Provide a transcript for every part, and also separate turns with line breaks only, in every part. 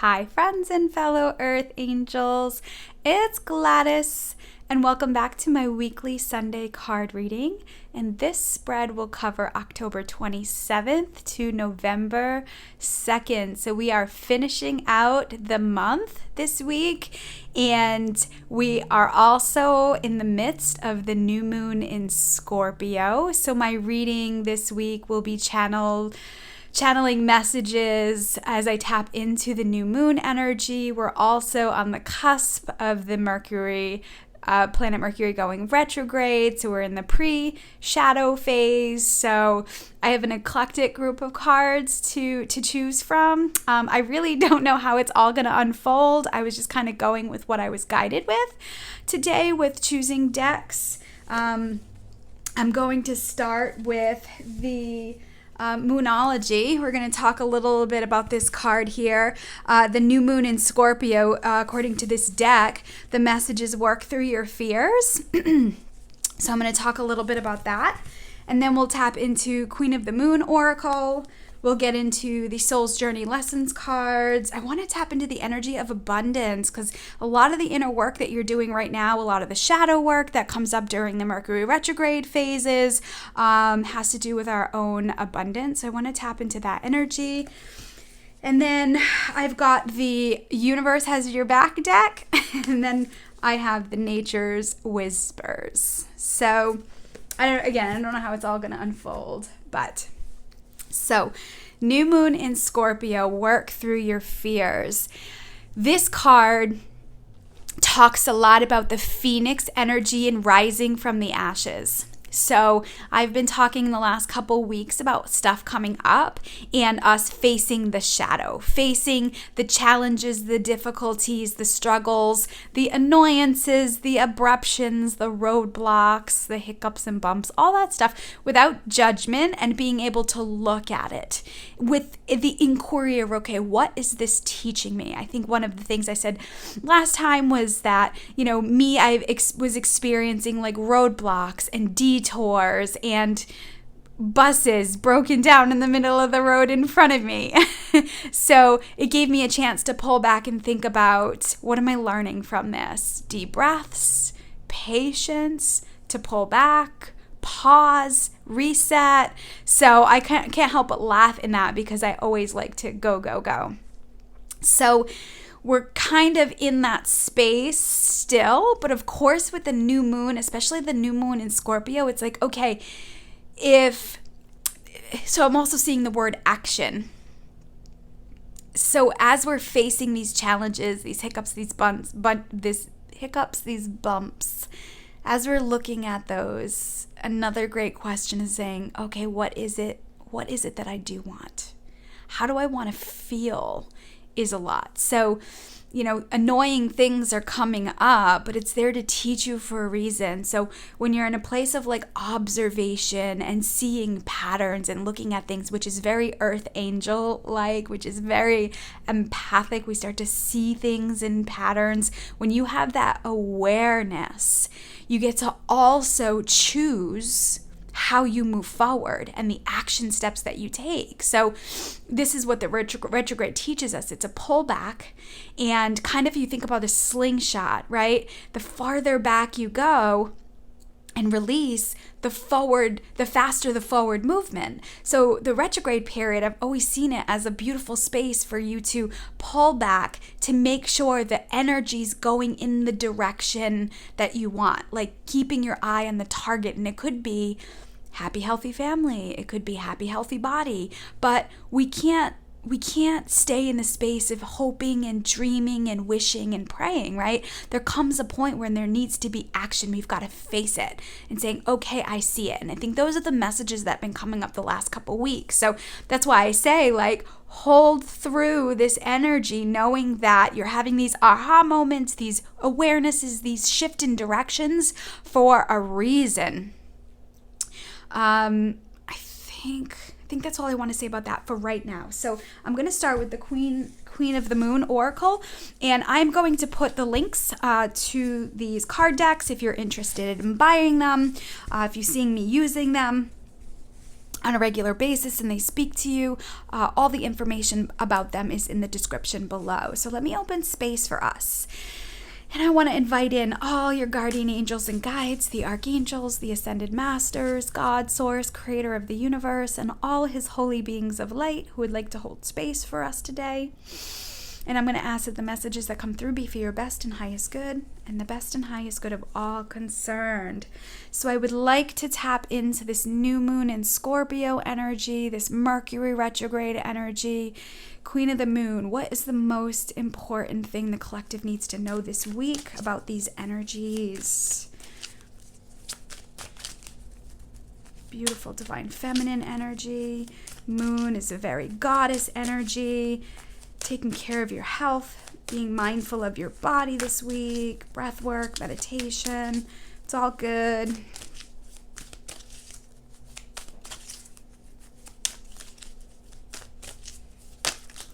Hi, friends and fellow Earth Angels. It's Gladys, and welcome back to my weekly Sunday card reading. And this spread will cover October 27th to November 2nd. So we are finishing out the month this week, and we are also in the midst of the new moon in Scorpio. So my reading this week will be channeling messages as I tap into the new moon energy. We're also on the cusp of the planet Mercury going retrograde, so we're in the pre-shadow phase. So I have an eclectic group of cards to choose from. I really don't know how it's all going to unfold. I was just kind of going with what I was guided with today with choosing decks. I'm going to start with the Moonology. We're going to talk a little bit about this card here. The new moon in Scorpio, according to this deck, the messages work through your fears. So I'm going to talk a little bit about that. And then we'll tap into Queen of the Moon Oracle. We'll get into the Soul's Journey Lessons cards. I want to tap into the energy of abundance because a lot of the inner work that you're doing right now, a lot of the shadow work that comes up during the Mercury retrograde phases has to do with our own abundance. So I want to tap into that energy. And then I've got the Universe Has Your Back deck. And then I have the Nature's Whispers. So I don't know how it's all going to unfold, but... So, new moon in Scorpio, work through your fears. This card talks a lot about the phoenix energy and rising from the ashes. So I've been talking the last couple weeks about stuff coming up and us facing the shadow, facing the challenges, the difficulties, the struggles, the annoyances, the abruptions, the roadblocks, the hiccups and bumps, all that stuff without judgment and being able to look at it with the inquiry of, okay, what is this teaching me? I think one of the things I said last time was that, I was experiencing like roadblocks and detours and buses broken down in the middle of the road in front of me. So it gave me a chance to pull back and think about, what am I learning from this? Deep breaths, patience, to pull back, pause, reset. So I can't help but laugh in that because I always like to go, go, go. So we're kind of in that space still, but of course with the new moon, especially the new moon in Scorpio, it's like, okay, so I'm also seeing the word action. So as we're facing these challenges, these hiccups, these bumps, as we're looking at those, another great question is saying, okay, what is it that I do want? How do I want to feel? Is a lot. So, annoying things are coming up, but it's there to teach you for a reason. So when you're in a place of like observation and seeing patterns and looking at things, which is very earth angel like, which is very empathic, we start to see things in patterns. When you have that awareness, you get to also choose how you move forward and the action steps that you take. So this is what the retrograde teaches us. It's a pullback, and kind of, you think about a slingshot, right? The farther back you go and release, the faster the forward movement. So the retrograde period, I've always seen it as a beautiful space for you to pull back to make sure the energy's going in the direction that you want, like keeping your eye on the target. And it could be happy, healthy family. It could be happy, healthy body. But we can't stay in the space of hoping and dreaming and wishing and praying, right? There comes a point when there needs to be action. We've got to face it and saying, okay, I see it. And I think those are the messages that have been coming up the last couple weeks. So that's why I say, like, hold through this energy, knowing that you're having these aha moments, these awarenesses, these shift in directions for a reason. I think that's all I want to say about that for right now. So I'm going to start with the Queen of the Moon Oracle, and I'm going to put the links to these card decks if you're interested in buying them, if you're seeing me using them. on a regular basis and they speak to you. All the information about them is in the description below. So let me open space for us. And I want to invite in all your guardian angels and guides, the archangels, the ascended masters, God, source, creator of the universe, and all his holy beings of light who would like to hold space for us today. And I'm going to ask that the messages that come through be for your best and highest good, and the best and highest good of all concerned. So I would like to tap into this new moon in Scorpio energy, this Mercury retrograde energy. Queen of the Moon, what is the most important thing the collective needs to know this week about these energies? Beautiful divine feminine energy. Moon is a very goddess energy. Taking care of your health, being mindful of your body this week, breath work, meditation. It's all good.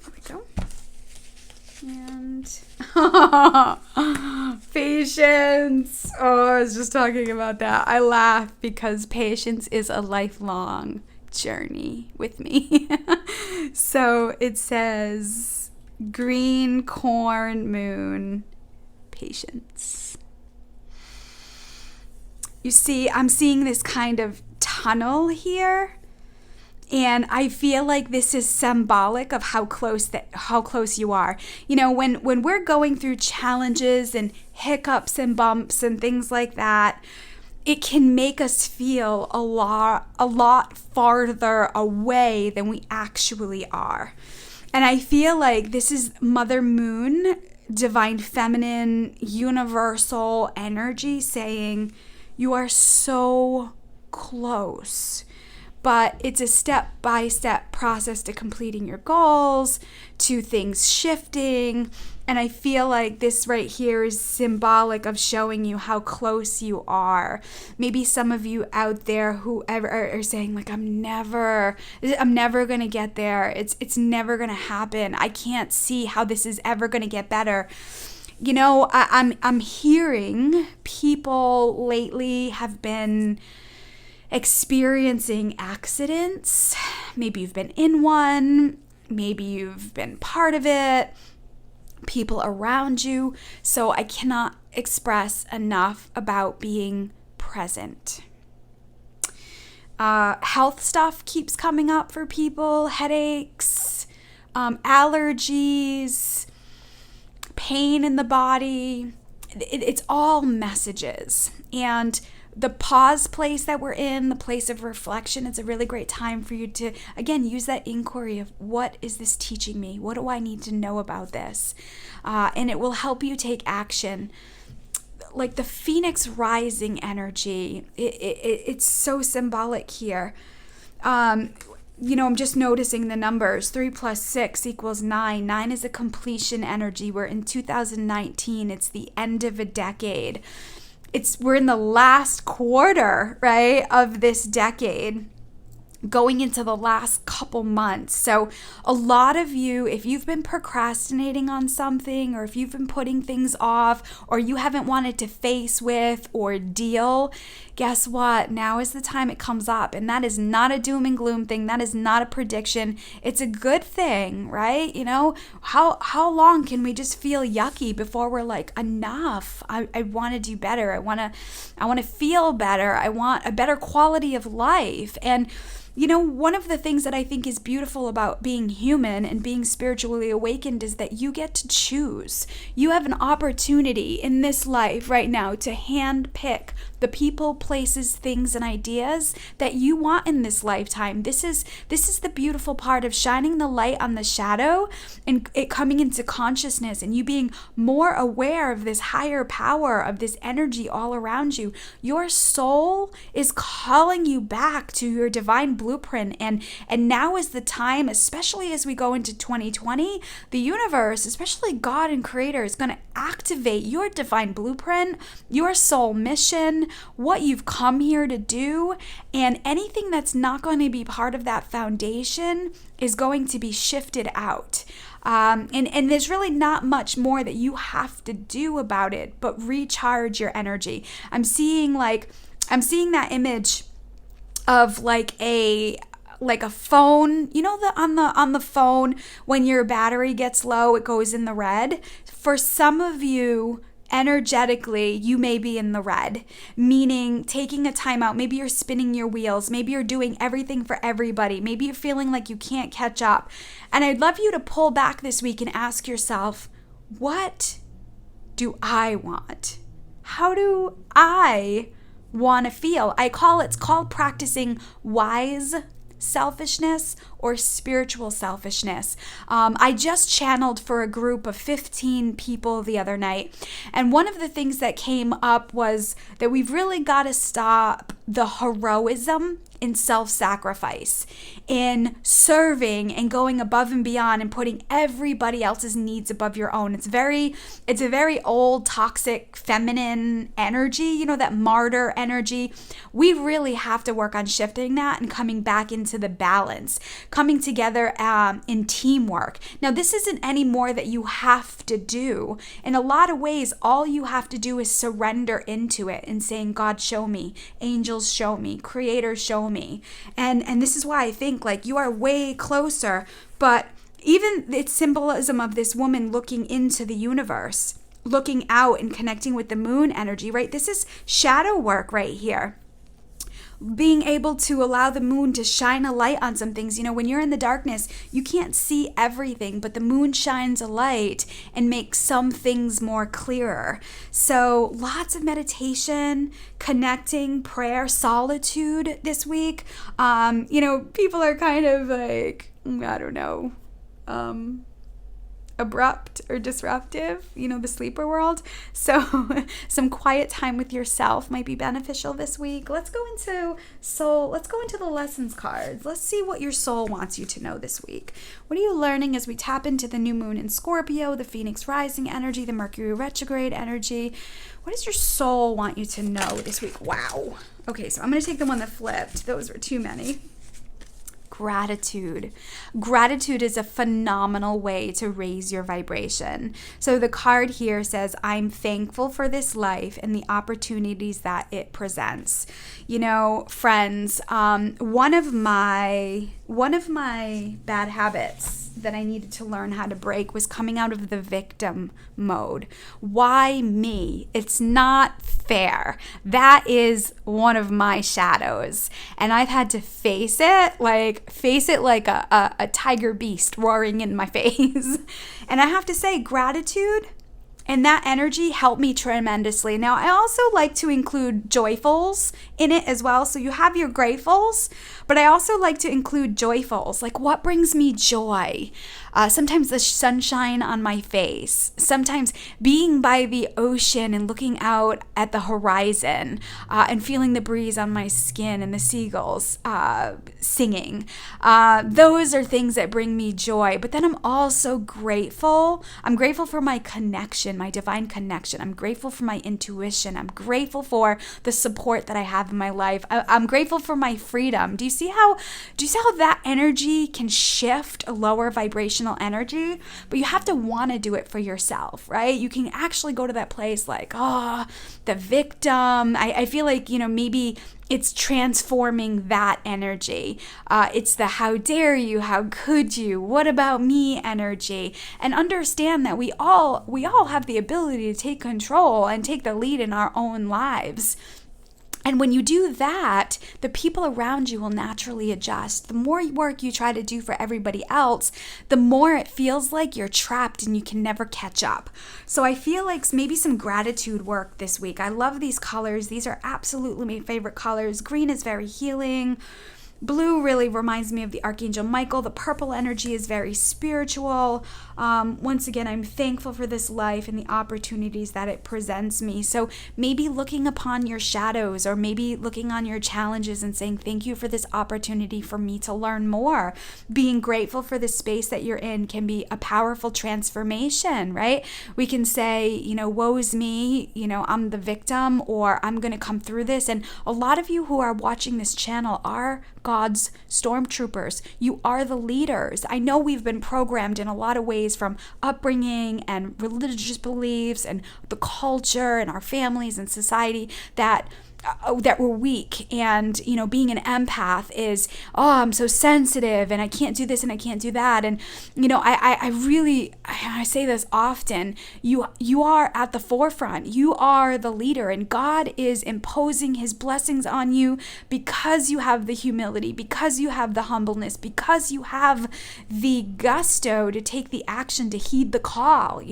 There we go. And patience. Oh, I was just talking about that. I laugh because patience is a lifelong journey with me. So it says green corn moon, patience. You see, I'm seeing this kind of tunnel here, and I feel like this is symbolic of how close you are. You know, when we're going through challenges and hiccups and bumps and things like that, it can make us feel a lot farther away than we actually are. And I feel like this is Mother Moon, divine feminine, universal energy saying, you are so close. But it's a step-by-step process to completing your goals, to things shifting. And I feel like this right here is symbolic of showing you how close you are. Maybe some of you out there who are saying like, I'm never going to get there. It's never going to happen. I can't see how this is ever going to get better. You know, I'm hearing people lately have been experiencing accidents. Maybe you've been in one. Maybe you've been part of it. People around you. So I cannot express enough about being present. Health stuff keeps coming up for people. Headaches, allergies, pain in the body. It's all messages. And the pause place that we're in, the place of reflection, it's a really great time for you to, again, use that inquiry of what is this teaching me? What do I need to know about this? And it will help you take action. Like the Phoenix rising energy, it's so symbolic here. You know, I'm just noticing the numbers. 3 + 6 = 9. 9 is a completion energy. We're in 2019. It's the end of a decade. We're in the last quarter, right, of this decade, going into the last couple months. So a lot of you, if you've been procrastinating on something, or if you've been putting things off, or you haven't wanted to face with or deal, guess what? Now is the time it comes up. And that is not a doom and gloom thing. That is not a prediction. It's a good thing, right? You know, how long can we just feel yucky before we're like, enough? I want to do better. I want to feel better. I want a better quality of life. And you know, one of the things that I think is beautiful about being human and being spiritually awakened is that you get to choose. You have an opportunity in this life right now to handpick the people, places, things, and ideas that you want in this lifetime. This is the beautiful part of shining the light on the shadow and it coming into consciousness and you being more aware of this higher power, of this energy all around you. Your soul is calling you back to your divine blueprint, and now is the time, especially as we go into 2020, the universe, especially God and Creator, is going to activate your divine blueprint, your soul mission, what you've come here to do, and anything that's not going to be part of that foundation is going to be shifted out. And there's really not much more that you have to do about it, but recharge your energy. I'm seeing that image of like a like a phone, on the phone, when your battery gets low, it goes in the red. For some of you, energetically, you may be in the red, meaning taking a time out. Maybe you're spinning your wheels. Maybe you're doing everything for everybody. Maybe you're feeling like you can't catch up. And I'd love you to pull back this week and ask yourself, what do I want? How do I want to feel? It's called practicing wise selfishness or spiritual selfishness. I just channeled for a group of 15 people the other night. And one of the things that came up was that we've really got to stop the heroism in self-sacrifice, in serving and going above and beyond and putting everybody else's needs above your own. It's a very old, toxic, feminine energy, that martyr energy. We really have to work on shifting that and coming back into the balance, coming together in teamwork. Now, this isn't any more that you have to do. In a lot of ways, all you have to do is surrender into it and saying, God, show me, angels, show me, creator, show me. And this is why I think like you are way closer. But even it's symbolism of this woman looking into the universe, looking out and connecting with the moon energy, right? This is shadow work right here. Being able to allow the moon to shine a light on some things. When you're in the darkness, you can't see everything, but the moon shines a light and makes some things more clearer. So lots of meditation, connecting, prayer, solitude this week. People are kind of like, I don't know, abrupt or disruptive, the sleeper world. So some quiet time with yourself might be beneficial this week. Let's go into the lessons cards. Let's see what your soul wants you to know this week. What are you learning as we tap into the new moon in Scorpio, the Phoenix rising energy, the Mercury retrograde energy? What does your soul want you to know this week? Wow. Okay, so I'm going to take the one that flipped. Those were too many. Gratitude. Gratitude is a phenomenal way to raise your vibration. So the card here says, I'm thankful for this life and the opportunities that it presents. Friends, one of my bad habits that I needed to learn how to break was coming out of the victim mode. Why me? It's not fair. That is one of my shadows. And I've had to face it like a tiger beast roaring in my face. And I have to say, gratitude and that energy helped me tremendously. Now, I also like to include joyfuls in it as well. So you have your gratefuls, but I also like to include joyfuls. Like, what brings me joy? Sometimes the sunshine on my face. Sometimes being by the ocean and looking out at the horizon and feeling the breeze on my skin and the seagulls singing. Those are things that bring me joy. But then I'm also grateful. I'm grateful for my connection, my divine connection. I'm grateful for my intuition. I'm grateful for the support that I have in my life. I'm grateful for my freedom. Do you see how that energy can shift a lower vibrational energy? But you have to want to do it for yourself, right? You can actually go to that place like, the victim. I feel like, maybe it's transforming that energy. It's the how dare you, how could you, what about me energy. And understand that we all have the ability to take control and take the lead in our own lives. And when you do that, the people around you will naturally adjust. The more work you try to do for everybody else, the more it feels like you're trapped and you can never catch up. So I feel like maybe some gratitude work this week. I love these colors. These are absolutely my favorite colors. Green is very healing. Blue really reminds me of the Archangel Michael. The purple energy is very spiritual. Once again, I'm thankful for this life and the opportunities that it presents me. So maybe looking upon your shadows, or maybe looking on your challenges and saying, thank you for this opportunity for me to learn more. Being grateful for the space that you're in can be a powerful transformation, right? We can say, woe's me, I'm the victim, or I'm going to come through this. And a lot of you who are watching this channel are God's stormtroopers. You are the leaders. I know we've been programmed in a lot of ways from upbringing and religious beliefs and the culture and our families and society that that we're weak, and being an empath is, oh, I'm so sensitive and I can't do this and I can't do that. And I say this often, you are at the forefront, you are the leader, and God is imposing his blessings on you because you have the humility, because you have the humbleness, because you have the gusto to take the action, to heed the call.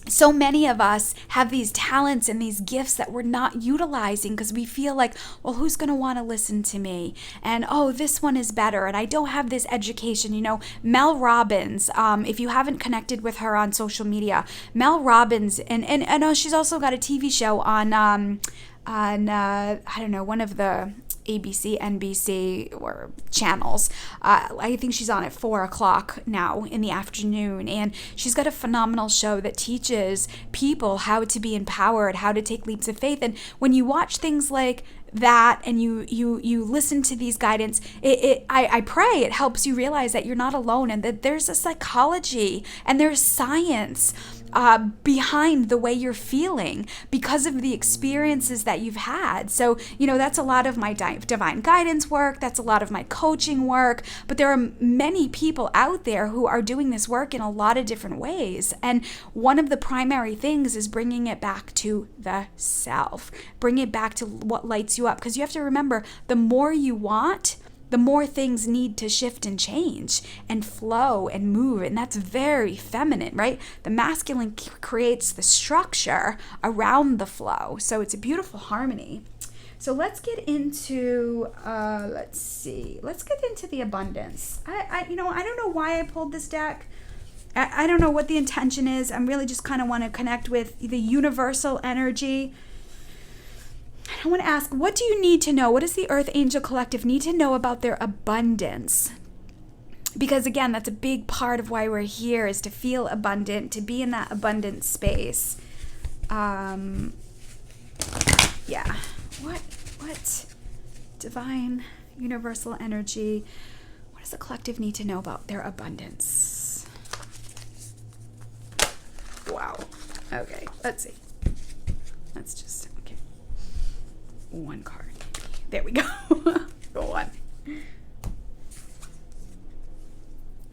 So many of us have these talents and these gifts that we're not utilizing because we feel like, well, who's going to want to listen to me? And, oh, this one is better, and I don't have this education. Mel Robbins, if you haven't connected with her on social media, Mel Robbins, and I know she's also got a TV show on I don't know, one of the ABC, NBC, or channels. I think she's on at 4:00 now in the afternoon, and she's got a phenomenal show that teaches people how to be empowered, how to take leaps of faith. And when you watch things like that and you listen to these guidance, I pray it helps you realize that you're not alone, and that there's a psychology and there's science behind the way you're feeling because of the experiences that you've had. So, that's a lot of my divine guidance work. That's a lot of my coaching work. But there are many people out there who are doing this work in a lot of different ways. And one of the primary things is bringing it back to the self, bring it back to what lights you up. Because you have to remember, the more you want, the more things need to shift and change and flow and move. And that's very feminine, right? The masculine creates the structure around the flow. So it's a beautiful harmony. So let's get into, let's get into the abundance. I don't know why I pulled this deck. I don't know what the intention is. I really just kind of want to connect with the universal energy. I want to ask, what do you need to know? What does the Earth Angel Collective need to know about their abundance? Because again, that's a big part of why we're here, is to feel abundant, to be in that abundant space. Yeah. What? Divine, universal energy. What does the collective need to know about their abundance? Wow. Okay, let's see. Let's just, okay. One card. There we go. Go on.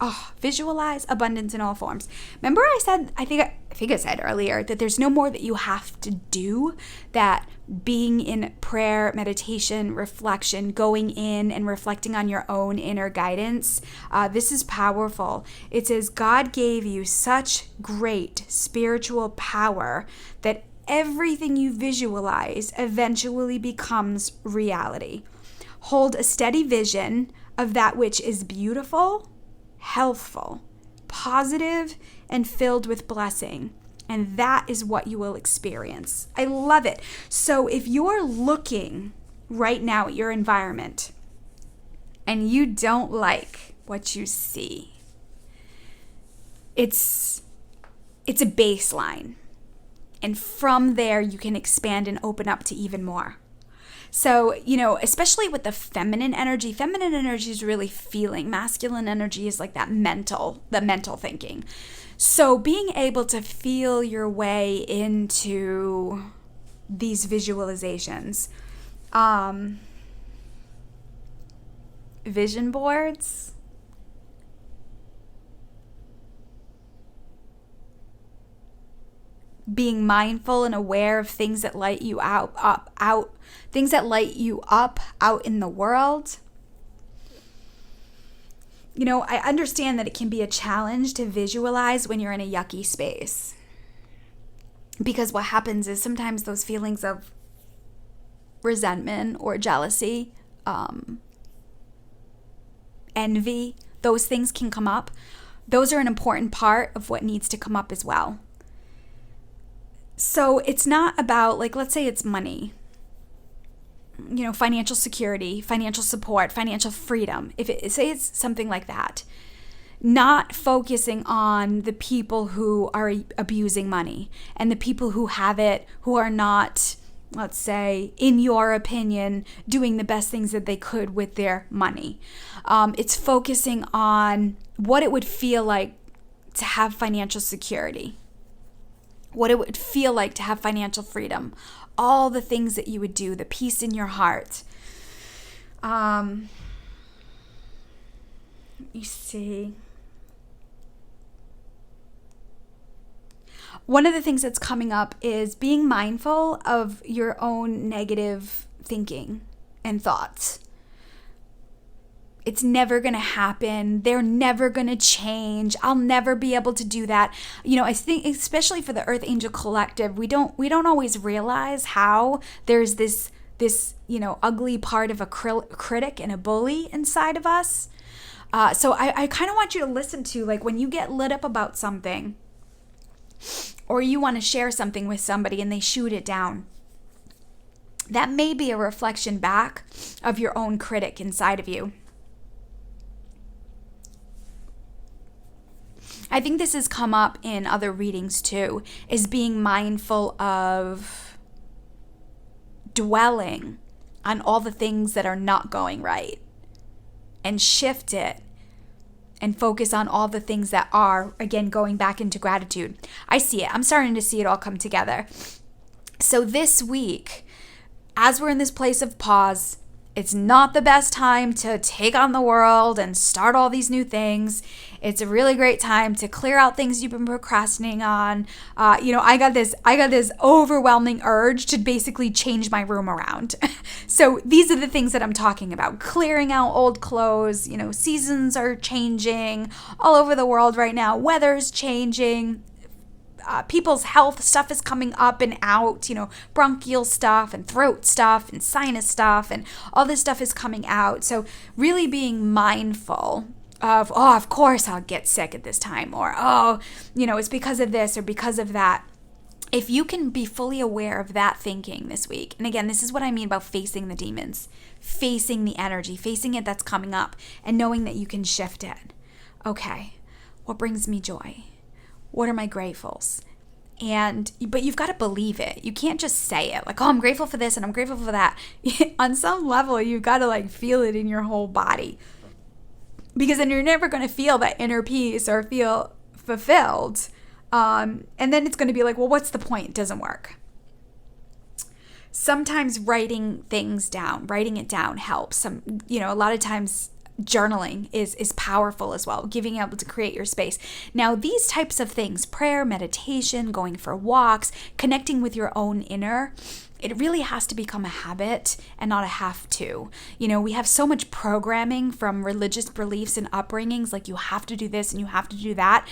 Oh, visualize abundance in all forms. Remember I said, I think I said earlier that there's no more that you have to do, that being in prayer, meditation, reflection, going in and reflecting on your own inner guidance, this is powerful. It says God gave you such great spiritual power that everything you visualize eventually becomes reality. Hold a steady vision of that which is beautiful, healthful, positive, and filled with blessing. And that is what you will experience. I love it. So if you're looking right now at your environment and you don't like what you see, it's a baseline. And from there, you can expand and open up to even more. So, especially with the feminine energy is really feeling. Masculine energy is like the mental thinking. So being able to feel your way into these visualizations, vision boards, being mindful and aware of things that light you things that light you up out in the world. I understand that it can be a challenge to visualize when you're in a yucky space. Because what happens is sometimes those feelings of resentment or jealousy, envy, those things can come up. Those are an important part of what needs to come up as well. So it's not about, like, let's say it's money, financial security, financial support, financial freedom. Say it's something like that, not focusing on the people who are abusing money and the people who have it, who are not, let's say, in your opinion, doing the best things that they could with their money. It's focusing on what it would feel like to have financial security. what it would feel like to have financial freedom, all the things that you would do, the peace in your heart. You see. One of the things that's coming up is being mindful of your own negative thinking and thoughts. It's never going to happen. They're never going to change. I'll never be able to do that. I think especially for the Earth Angel Collective, we don't always realize how there's this ugly part of a critic and a bully inside of us. So I kind of want you to listen to, like, when you get lit up about something, or you want to share something with somebody and they shoot it down, that may be a reflection back of your own critic inside of you. I think this has come up in other readings too, is being mindful of dwelling on all the things that are not going right, and shift it and focus on all the things that are, again, going back into gratitude. I see it. I'm starting to see it all come together. So this week, as we're in this place of pause, it's not the best time to take on the world and start all these new things. It's a really great time to clear out things you've been procrastinating on. I got this overwhelming urge to basically change my room around. So these are the things that I'm talking about. Clearing out old clothes. Seasons are changing all over the world right now. Weather's changing. People's health stuff is coming up and out, bronchial stuff and throat stuff and sinus stuff, and all this stuff is coming out. So really being mindful of, of course I'll get sick at this time, or, it's because of this or because of that. If you can be fully aware of that thinking this week, and again, this is what I mean about facing the demons, facing the energy, facing it that's coming up, and knowing that you can shift it. Okay, what brings me joy? What are my gratefuls? But you've got to believe it. You can't just say it like, I'm grateful for this and I'm grateful for that. On some level, you've got to feel it in your whole body. Because then you're never going to feel that inner peace or feel fulfilled. And then it's going to be like, well, what's the point? It doesn't work. Sometimes writing it down helps. A lot of times journaling is powerful as well, giving able to create your space. Now, these types of things, prayer, meditation, going for walks, connecting with your own inner, it really has to become a habit and not a have to. We have so much programming from religious beliefs and upbringings, like you have to do this and you have to do that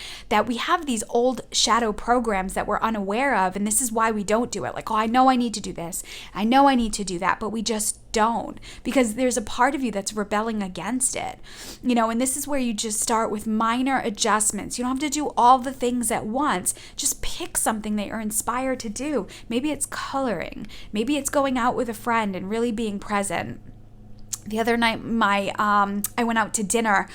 we have these old shadow programs that we're unaware of. And this is why we don't do it. Like, I know I need to do this. I know I need to do that, but we just don't, because there's a part of you that's rebelling against it. And this is where you just start with minor adjustments. You don't have to do all the things at once. Just pick something that you're inspired to do. Maybe it's coloring. Maybe it's going out with a friend and really being present. The other night, I went out to dinner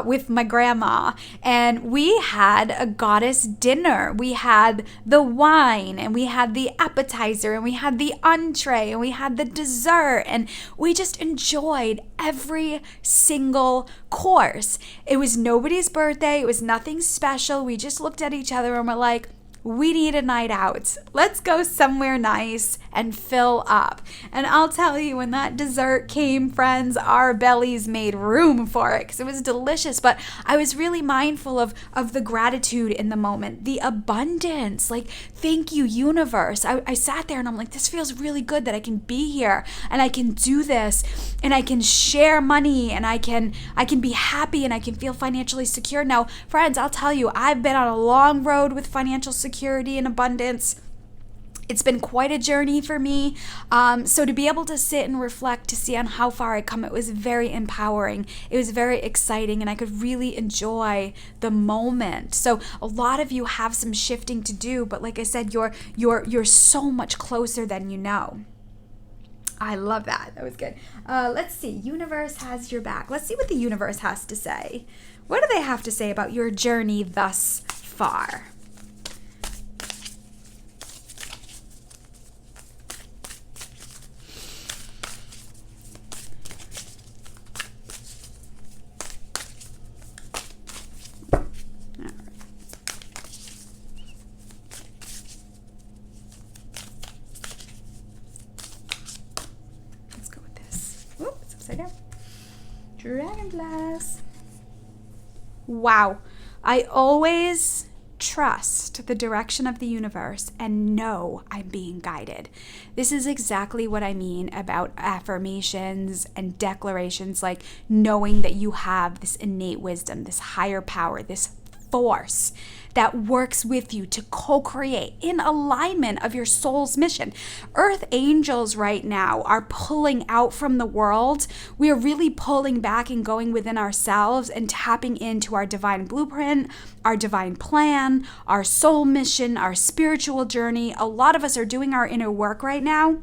with my grandma, and we had a goddess dinner. We had the wine, and we had the appetizer, and we had the entree, and we had the dessert, and we just enjoyed every single course. It was nobody's birthday. It was nothing special. We just looked at each other and we're like, we need a night out. Let's go somewhere nice and fill up. And I'll tell you, when that dessert came, friends, our bellies made room for it because it was delicious. But I was really mindful of the gratitude in the moment, the abundance. Like, thank you, universe. I sat there and I'm like, this feels really good that I can be here and I can do this and I can share money and I can be happy and I can feel financially secure. Now, friends, I'll tell you, I've been on a long road with financial security and abundance. It's been quite a journey for me. So to be able to sit and reflect to see on how far I come, it was very empowering. It was very exciting, and I could really enjoy the moment. So a lot of you have some shifting to do, but like I said, you're so much closer than you know. I love that. That was good. Let's see. Universe has your back. Let's see what the universe has to say. What do they have to say about your journey thus far? Gladys. Wow. I always trust the direction of the universe and know I'm being guided. This is exactly what I mean about affirmations and declarations, like knowing that you have this innate wisdom, this higher power, this force that works with you to co-create in alignment of your soul's mission. Earth angels right now are pulling out from the world. We are really pulling back and going within ourselves and tapping into our divine blueprint, our divine plan, our soul mission, our spiritual journey. A lot of us are doing our inner work right now.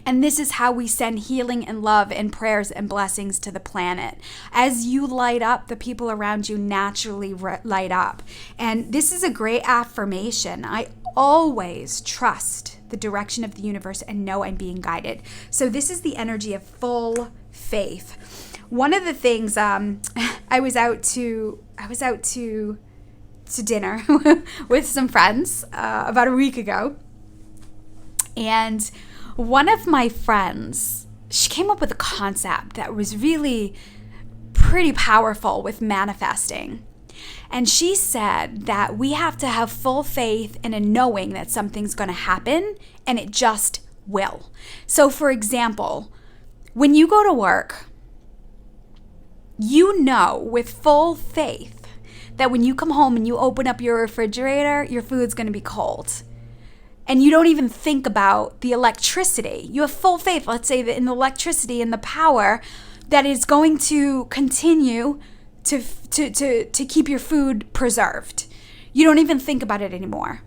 And this is how we send healing and love and prayers and blessings to the planet. As you light up, the people around you naturally light up. And this is a great affirmation. I always trust the direction of the universe and know I'm being guided. So this is the energy of full faith. One of the things, I was out to dinner with some friends about a week ago, and one of my friends, she came up with a concept that was really pretty powerful with manifesting. And she said that we have to have full faith in a knowing that something's going to happen, and it just will. So for example, when you go to work, you know with full faith that when you come home and you open up your refrigerator, your food's going to be cold. And you don't even think about the electricity. You have full faith, let's say, that in the electricity and the power that is going to continue to keep your food preserved. You don't even think about it anymore.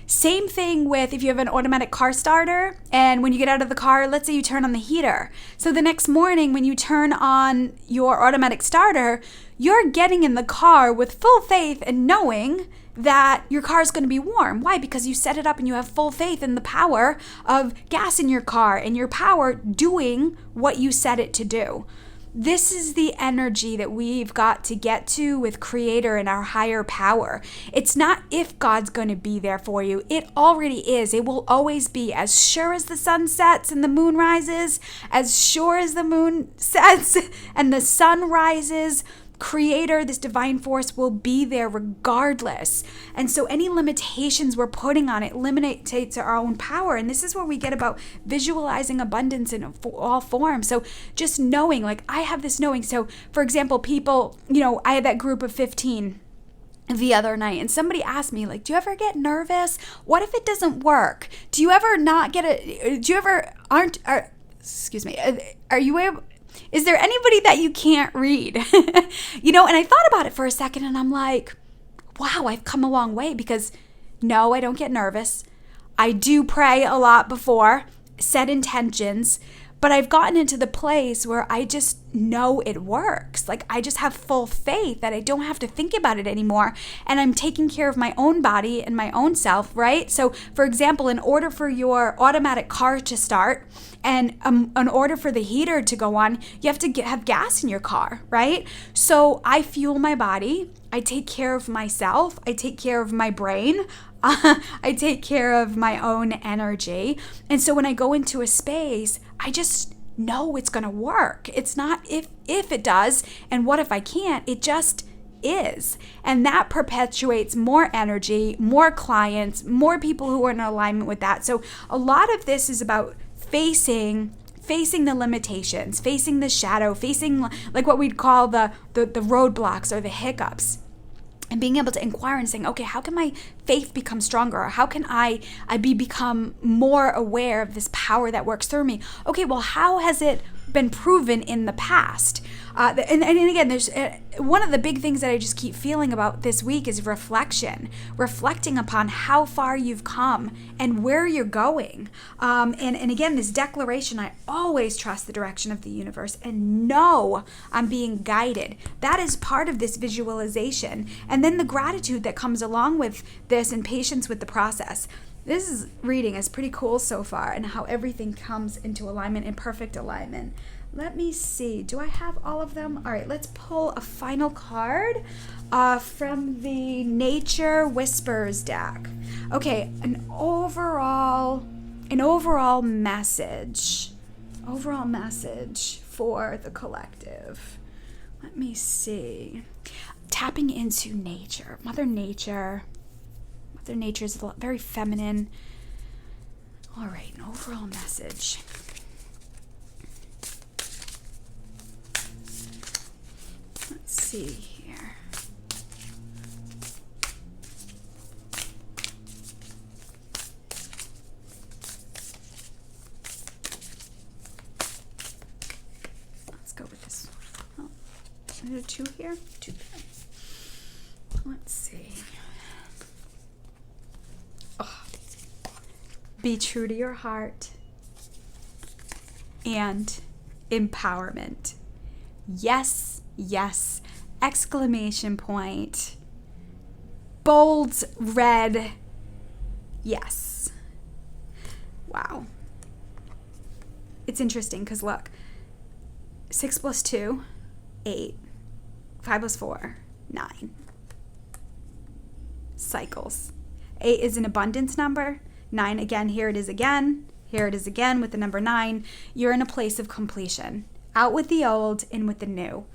Same thing with if you have an automatic car starter, and when you get out of the car, let's say you turn on the heater. So the next morning when you turn on your automatic starter, you're getting in the car with full faith and knowing that your car is going to be warm. Why? Because you set it up and you have full faith in the power of gas in your car and your power doing what you set it to do. This is the energy that we've got to get to with Creator and our higher power. It's not if God's going to be there for you. It already is. It will always be. As sure as the sun sets and the moon rises, as sure as the moon sets and the sun rises, Creator, this divine force, will be there regardless. And so any limitations we're putting on it eliminates our own power. And this is where we get about visualizing abundance in all forms. So just knowing, like, I have this knowing. So for example, people, I had that group of 15 the other night, and somebody asked me, like, do you ever get nervous? What if it doesn't work? Do you ever not get it? Do you ever are you able? Is there anybody that you can't read? And I thought about it for a second, and I'm like, wow, I've come a long way, because no, I don't get nervous. I do pray a lot before, set intentions, but I've gotten into the place where I just know it works. Like, I just have full faith that I don't have to think about it anymore, and I'm taking care of my own body and my own self, right? So, for example, in order for your automatic car to start, and in order for the heater to go on, you have to have gas in your car, right? So I fuel my body. I take care of myself. I take care of my brain. I take care of my own energy. And so when I go into a space, I just know it's going to work. It's not if it does, and what if I can't? It just is. And that perpetuates more energy, more clients, more people who are in alignment with that. So a lot of this is about facing the limitations, facing the shadow, facing like what we'd call the roadblocks or the hiccups, and being able to inquire and saying, okay, how can my faith become stronger? Or how can I become more aware of this power that works through me? Okay, well, how has it been proven in the past? And again, there's one of the big things that I just keep feeling about this week is reflecting upon how far you've come and where you're going. And again, this declaration, I always trust the direction of the universe and know I'm being guided. That is part of this visualization. And then the gratitude that comes along with this and patience with the process. This reading is pretty cool so far, and how everything comes into alignment, in perfect alignment. Let me see. Do I have all of them? All right, let's pull a final card from the Nature Whispers deck. Okay, an overall message. Overall message for the collective. Let me see. Tapping into nature. Mother Nature. Mother Nature is very feminine. All right, an overall message. Let's see here. Let's go with this. Oh, is there two here? Two here. Let's see. Oh. Be true to your heart and empowerment. Yes, yes. Exclamation point. Bold red. Yes. Wow. It's interesting because look, 6 plus 2, 8. 5 plus 4, 9. Cycles. 8 is an abundance number. 9 again, here it is again. Here it is again with the number 9. You're in a place of completion. Out with the old, in with the new.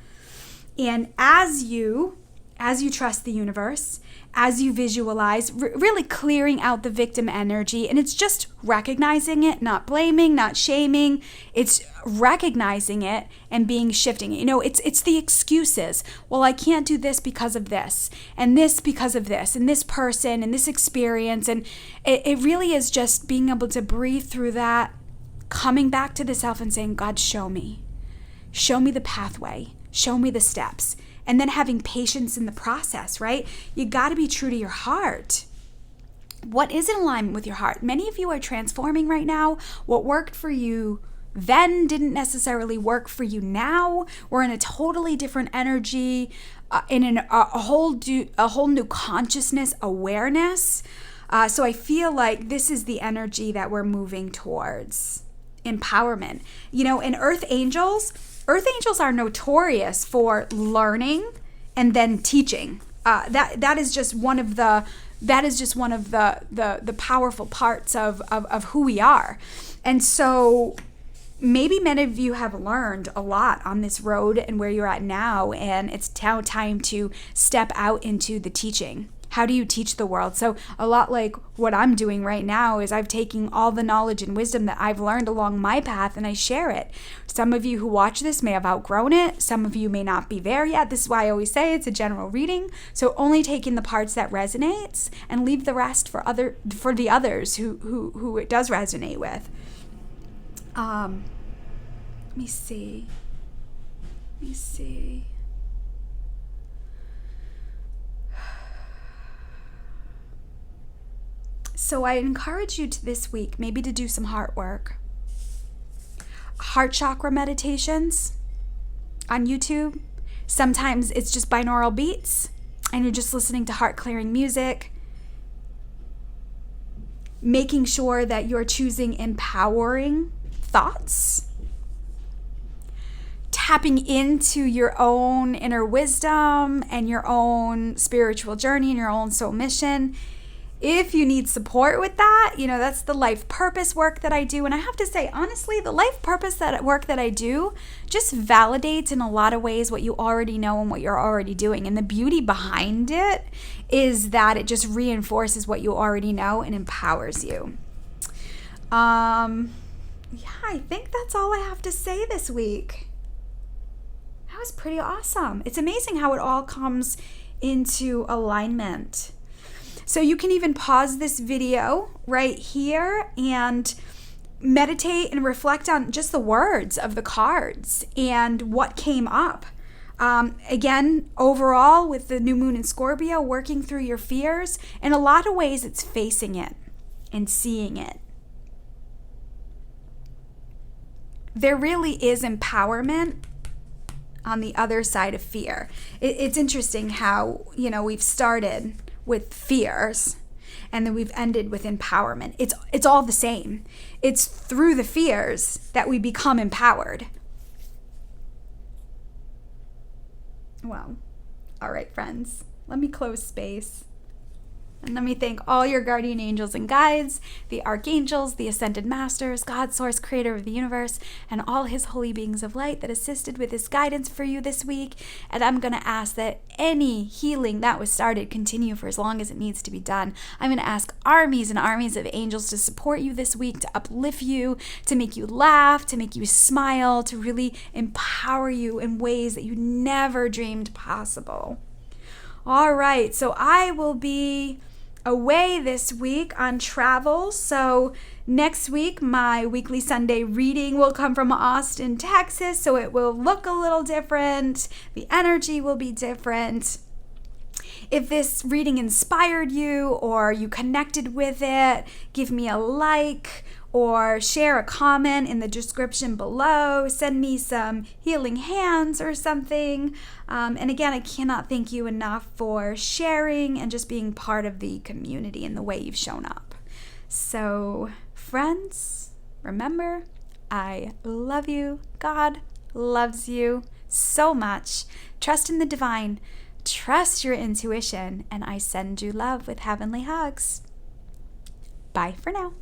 And as you trust the universe, as you visualize, really clearing out the victim energy, and it's just recognizing it, not blaming, not shaming. It's recognizing it and being shifting. You know, it's the excuses. Well, I can't do this because of this, and this because of this, and this person, and this experience. And it really is just being able to breathe through that, coming back to the self and saying, God, show me. Show me the pathway. Show me the steps. And then having patience in the process, right? You got to be true to your heart. What is in alignment with your heart? Many of you are transforming right now. What worked for you then didn't necessarily work for you now. We're in a totally different energy, in a whole new consciousness, awareness. So I feel like this is the energy that we're moving towards. Empowerment. You know, in Earth Angels are notorious for learning and then teaching. That is just one of the powerful parts of who we are. And so maybe many of you have learned a lot on this road and where you're at now, and it's now time to step out into the teaching. How do you teach the world? So a lot like what I'm doing right now is I've taken all the knowledge and wisdom that I've learned along my path and I share it. Some of you who watch this may have outgrown it. Some of you may not be there yet. This is why I always say it's a general reading. So only taking the parts that resonates and leave the rest for the others who it does resonate with. Let me see. So I encourage you to this week maybe to do some heart work. Heart chakra meditations on YouTube. Sometimes it's just binaural beats and you're just listening to heart clearing music. Making sure that you're choosing empowering thoughts. Tapping into your own inner wisdom and your own spiritual journey and your own soul mission. If you need support with that, you know, that's the life purpose work that I do. And I have to say, honestly, the life purpose work that I do just validates in a lot of ways what you already know and what you're already doing. And the beauty behind it is that it just reinforces what you already know and empowers you. I think that's all I have to say this week. That was pretty awesome. It's amazing how it all comes into alignment. So you can even pause this video right here and meditate and reflect on just the words of the cards and what came up. Again, overall, with the new moon in Scorpio, working through your fears, in a lot of ways, it's facing it and seeing it. There really is empowerment on the other side of fear. It's interesting how, you know, we've started with fears and then we've ended with empowerment. It's all the same. It's through the fears that we become empowered. Well, all right, friends, let me close space. And let me thank all your guardian angels and guides, the archangels, the ascended masters, God, source, creator of the universe, and all his holy beings of light that assisted with this guidance for you this week. And I'm going to ask that any healing that was started continue for as long as it needs to be done. I'm going to ask armies and armies of angels to support you this week, to uplift you, to make you laugh, to make you smile, to really empower you in ways that you never dreamed possible. All right, so I will be away this week on travel. So next week, my weekly Sunday reading will come from Austin, Texas. So it will look a little different. The energy will be different. If this reading inspired you or you connected with it, give me a like or share a comment in the description below. Send me some healing hands or something. And again, I cannot thank you enough for sharing and just being part of the community in the way you've shown up. So, friends, remember, I love you. God loves you so much. Trust in the divine. Trust your intuition. And I send you love with heavenly hugs. Bye for now.